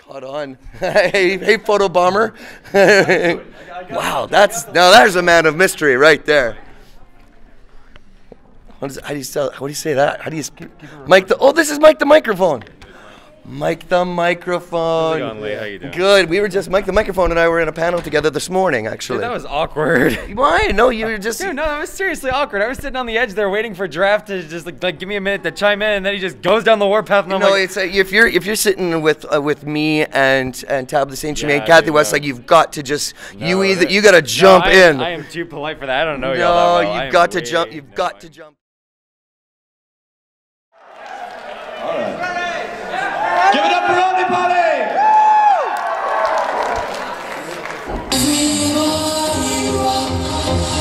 Caught on. Hey, photo bomber. Wow, there's a man of mystery right there. How do you say that? How do you Mike the? Oh, this is Mike the microphone. Mike the microphone. How's it going, Lee? How you doing? Good. We were just Mike the microphone and I were in a panel together this morning, actually. Dude, that was awkward. Why? No, you were just. Dude, no, that was seriously awkward. I was sitting on the edge there waiting for Draft to just like give me a minute to chime in, and then he just goes down the warpath. And I'm like, it's if you're sitting with me and Tab the Saint Germain, Yeah, Kathy dude, West, no. like you've got to just No, you got to jump in. I am too polite for that. I don't know y'all No, that well. you've got to jump. You've got to jump. All right. Give it up for everybody! Everybody rock,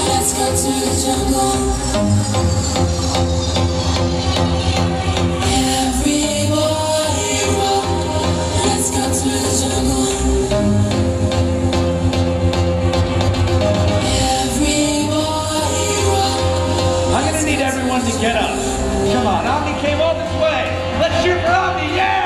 let's go to the jungle. Everybody rock, let's go to the jungle. Everybody rock. I'm gonna need everyone to get up. Come on, Omni came all this way. Let's shoot for Omni, yeah!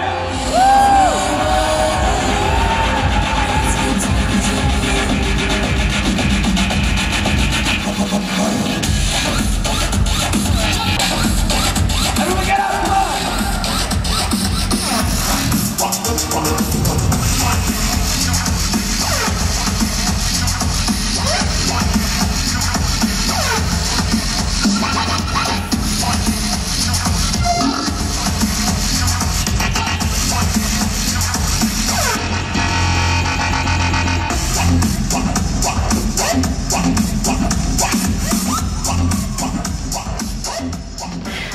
Everyone get up, come on!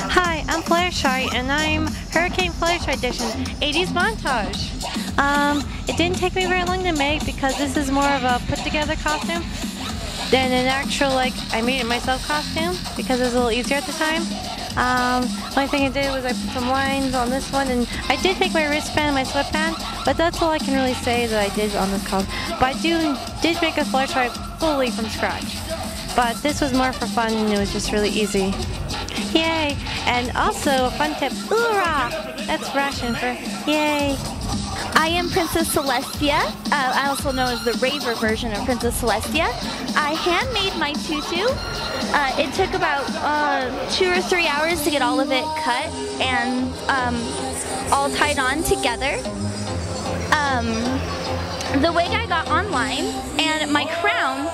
Hi, I'm Fluttershy, and I'm Hurricane Fluttershy Edition 80s montage. It didn't take me very long to make because this is more of a put-together costume than an actual, I made it myself costume because it was a little easier at the time. Only thing I did was I put some lines on this one, and I did make my wristband and my sweatband, but that's all I can really say that I did on this costume. But I did make a Fluttershy fully from scratch. But this was more for fun, and it was just really easy. Yay! And also a fun tip, hoorah! That's Russian for yay. I am Princess Celestia. I also know as the raver version of Princess Celestia. I handmade my tutu. It took about 2 or 3 hours to get all of it cut and all tied on together. The wig I got online, and my crown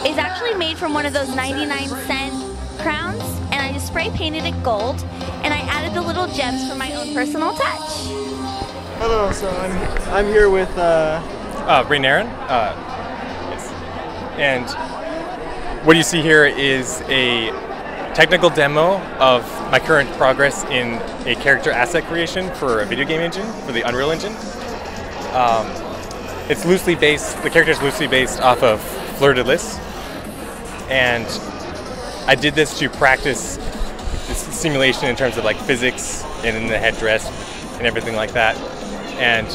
is actually made from one of those 99-cent crowns, and I just spray painted it gold, and I added the little gems for my own personal touch. Hello, so I'm here with Rain Aaron. Yes. And what you see here is a technical demo of my current progress in a character asset creation for a video game engine, for the Unreal Engine. It's loosely based, the character is loosely based off of Fleur de Lis. And I did this to practice this simulation in terms of physics and in the headdress and everything like that. And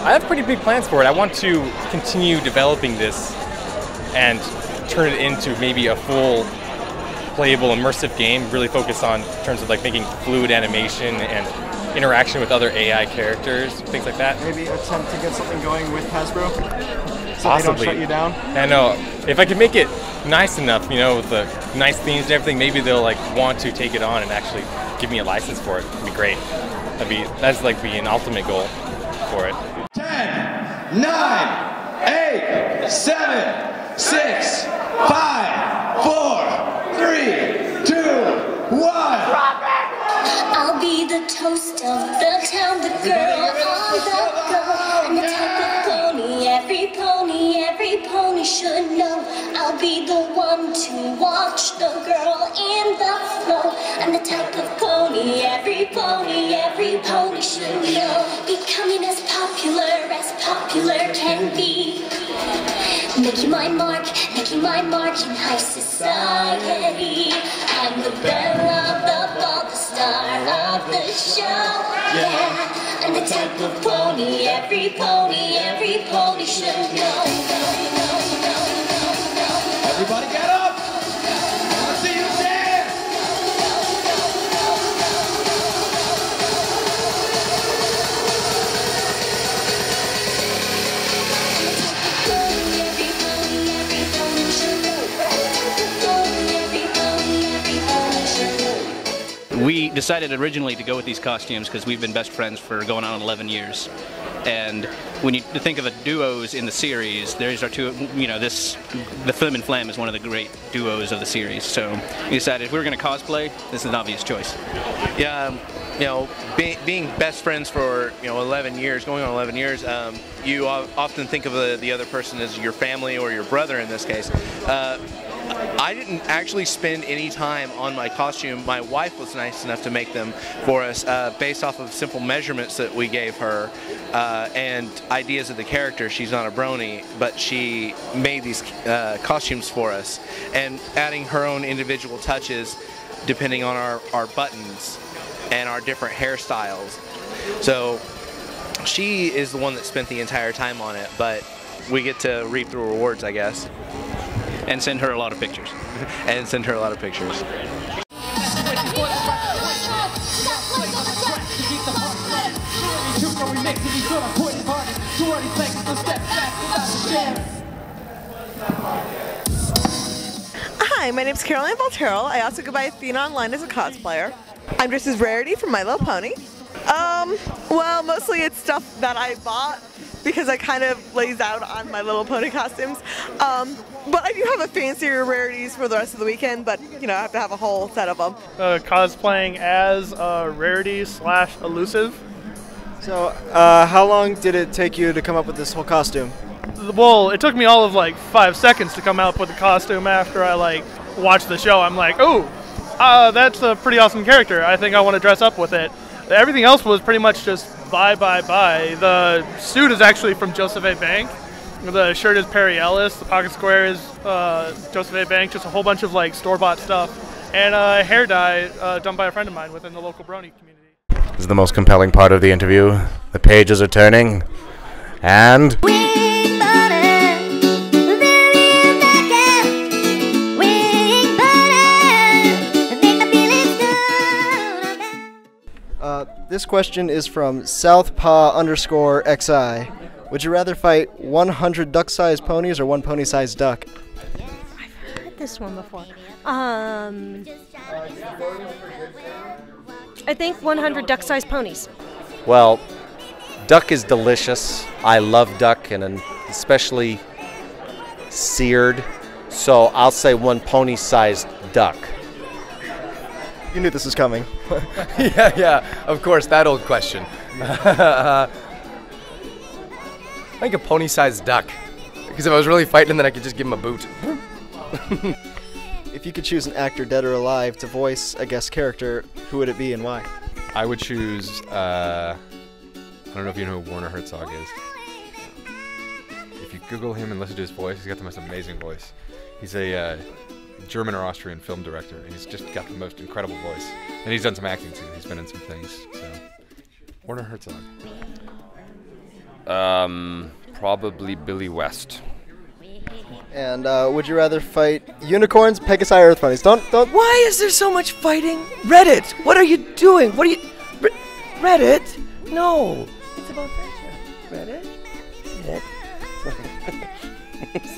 I have pretty big plans for it. I want to continue developing this and turn it into maybe a full playable immersive game, really focus on in terms of making fluid animation and interaction with other AI characters, things like that. maybe attempt to get something going with Hasbro, so Possibly. they don't shut you down. I know. If I can make it nice enough, with the nice themes and everything, maybe they'll want to take it on and actually give me a license for it. It'd be great. That's be an ultimate goal for it. 10, 9, 8, 7, 6, 5, 4, 3, 2, 1. I'll be the toast of the town, the girl on the go, and the type of pony every pony should know. I'll be the one to watch the girl in the flow. I'm the type of pony every pony should know. Becoming as popular can be. Making my mark in high society. I'm the belle of the ball, the star of the show. Yeah, I'm the type of pony every pony should know. Everybody get up! I want to see you dance! decided originally to go with these costumes because we've been best friends for going on 11 years. And when you think of the duos in the series, there's our two, the Flim and Flam is one of the great duos of the series. So we decided if we were going to cosplay, this is an obvious choice. Yeah, being best friends for 11 years, going on 11 years, you often think of the other person as your family or your brother in this case. I didn't actually spend any time on my costume. My wife was nice enough to make them for us based off of simple measurements that we gave her and ideas of the character. She's not a brony, but she made these costumes for us and adding her own individual touches depending on our buttons and our different hairstyles. So she is the one that spent the entire time on it, but we get to reap the rewards, I guess. And send her a lot of pictures. And send her a lot of pictures. Hi, my name's Caroline Volterro. I also go by Athena online as a cosplayer. I'm dressed as Rarity from My Little Pony. Well, mostly it's stuff that I bought because I kind of lays out on My Little Pony costumes. But I do have a fancier rarities for the rest of the weekend, but I have to have a whole set of them. Cosplaying as Rarity / Elusive. So, how long did it take you to come up with this whole costume? Well, it took me all of like 5 seconds to come up with the costume after I watched the show. I'm like, oh, that's a pretty awesome character. I think I want to dress up with it. Everything else was pretty much just buy. The suit is actually from Joseph A. Bank. The shirt is Perry Ellis. The pocket square is Joseph A. Bank. Just a whole bunch of store-bought stuff. And hair dye done by a friend of mine within the local brony community. This is the most compelling part of the interview. The pages are turning. And... This question is from Southpaw_XI. Would you rather fight 100 duck-sized ponies or one pony-sized duck? I've heard this one before. I think 100 duck-sized ponies. Well, duck is delicious. I love duck, and especially seared. So I'll say one pony-sized duck. You knew this was coming. yeah, of course, that old question. I think a pony-sized duck. Because if I was really fighting, then I could just give him a boot. If you could choose an actor, dead or alive, to voice a guest character, who would it be and why? I would choose, I don't know if you know who Werner Herzog is. If you Google him and listen to his voice, he's got the most amazing voice. He's a German or Austrian film director, and he's just got the most incredible voice. And he's done some acting too. He's been in some things. So, Werner Herzog. Probably Billy West. And would you rather fight unicorns, Pegasus, or earth ponies? Don't. Why is there so much fighting? Reddit, what are you doing? What are you... Reddit? No. It's about friendship. Reddit?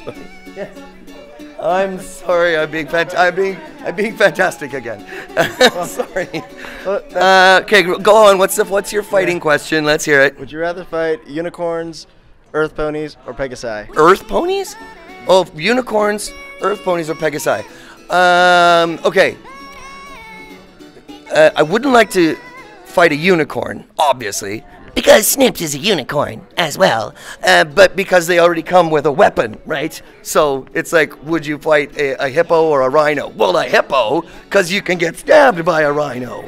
Sorry. Yes. I'm sorry. I'm being fantastic again. Sorry. Okay, go on. What's your fighting question? Let's hear it. Would you rather fight unicorns, earth ponies, or Pegasi? Earth ponies? Oh, unicorns, earth ponies, or Pegasi. Okay. I wouldn't like to fight a unicorn, obviously. Because Snips is a unicorn as well, but because they already come with a weapon, right? So it's like, would you fight a hippo or a rhino? Well, a hippo, because you can get stabbed by a rhino,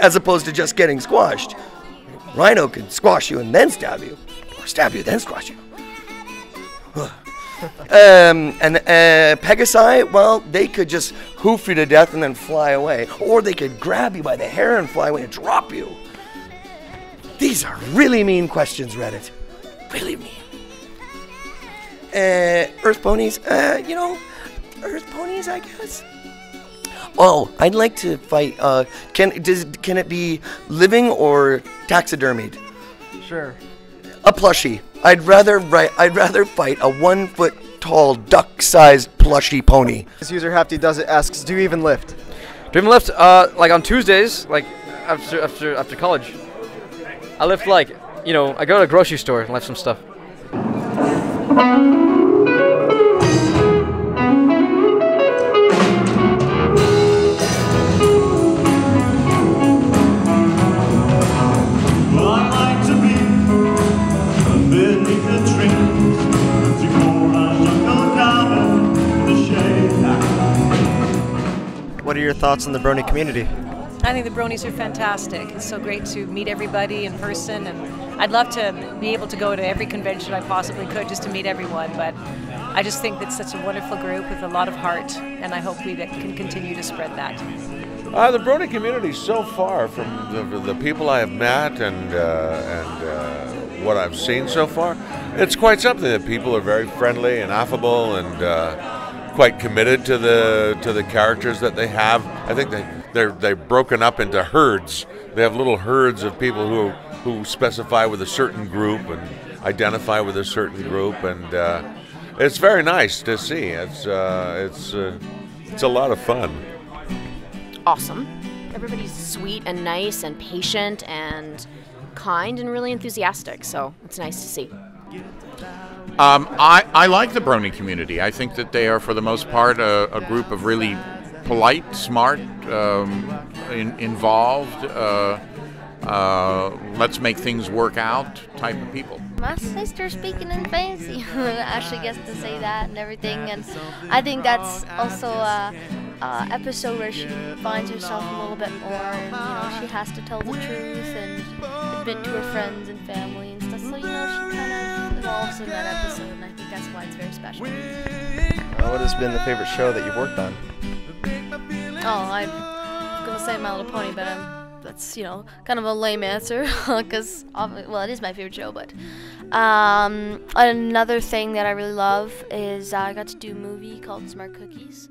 as opposed to just getting squashed. Rhino can squash you and then stab you, or stab you then squash you. And Pegasi, well, they could just hoof you to death and then fly away, or they could grab you by the hair and fly away and drop you. These are really mean questions, Reddit. Really mean. Earth ponies, Earth ponies, I guess. Oh, I'd like to fight. Can it be living or taxidermied? Sure. A plushie. I'd rather fight a 1 foot tall duck-sized plushie pony. This user Hafty does it asks, do you even lift? Do you even lift? Like on Tuesdays, like after college. I left I go to a grocery store and left some stuff. What are your thoughts on the Brony community? I think the Bronies are fantastic. It's so great to meet everybody in person, and I'd love to be able to go to every convention I possibly could just to meet everyone, but I just think it's such a wonderful group with a lot of heart, and I hope we can continue to spread that. The Brony community so far, from the people I have met and what I've seen so far, it's quite something. That people are very friendly and affable and quite committed to the characters that they have. I think they're broken up into herds. They have little herds of people who specify with a certain group and identify with a certain group, and it's very nice to see. It's a lot of fun. Awesome. Everybody's sweet and nice and patient and kind and really enthusiastic, so it's nice to see. I like the Brony community. I think that they are, for the most part, a group of really polite, smart, involved, let's make things work out type of people. My sister's speaking in fancy. Ashley gets to say that and everything, and I think that's also a episode where she finds herself a little bit more, and she has to tell the truth and admit to her friends and family and stuff. So she kind of evolves in that episode, and I think that's why it's very special. What has been the favorite show that you've worked on? Oh, I'm gonna say My Little Pony, but that's kind of a lame answer because it is my favorite show. But another thing that I really love is I got to do a movie called Smart Cookies.